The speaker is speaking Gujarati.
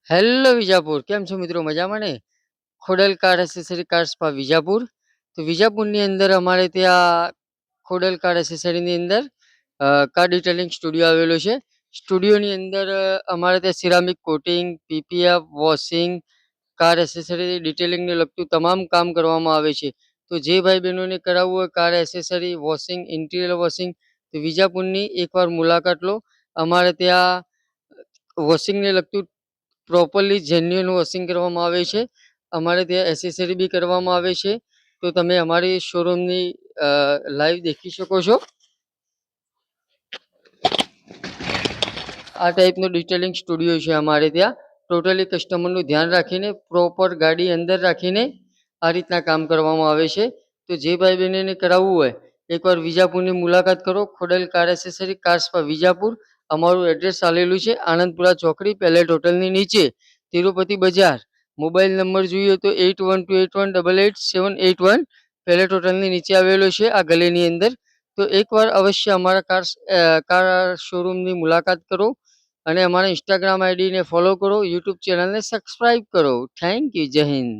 હેલો વિજાપુર, કેમ છો મિત્રો? મજામાં ને? Khodal car accessory car spa Vijapur. તો વિજાપુરની અંદર અમારે ત્યાં ખોડલ કાર એસેસરીની અંદર કાર ડિટેલિંગ સ્ટુડિયો આવેલો છે. સ્ટુડિયોની અંદર અમારે ત્યાં ceramic coating, PPF, washing, car accessory ડિટેલિંગને લગતું તમામ કામ કરવામાં આવે છે. તો જે ભાઈ બહેનોને કરાવવું હોય car accessory, washing, interior washing, તો વિજાપુરની એકવાર મુલાકાત લો. અમારે ત્યાં વોશિંગને લગતું પ્રોપરલી જેન્યુઅન વોશિંગ કરવામાં આવે છે. અમારે ત્યાં એસેસરી બી કરવામાં આવે છે. તો તમે અમારી શોરૂમની લાઈવ દેખી શકો છો. આ ટાઈપનો ડિટેલિંગ સ્ટુડિયો છે અમારે ત્યાં. ટોટલી કસ્ટમરનું ધ્યાન રાખીને પ્રોપર ગાડી અંદર રાખીને આ રીતના કામ કરવામાં આવે છે. તો જે ભાઈ બહેનોને કરાવવું હોય એકવાર વિજાપુરની મુલાકાત કરો. Khodal car accessory car spa Vijapur. અમારું એડ્રેસ આલેલું છે આનંદપુરા ચોકડી, પેલેટ હોટલની નીચે, તિરુપતિ બજાર. મોબાઈલ નંબર જોઈએ તો 8128188781. પેલેટ હોટલની નીચે આવેલો છે આ ગલીની અંદર. તો એકવાર અવશ્ય અમારા કાર શોરૂમની મુલાકાત કરો અને અમારા ઇન્સ્ટાગ્રામ આઈડીને ફોલો કરો, યુટ્યુબ ચેનલને સબસ્ક્રાઈબ કરો. Thank you. જય હિન્દ.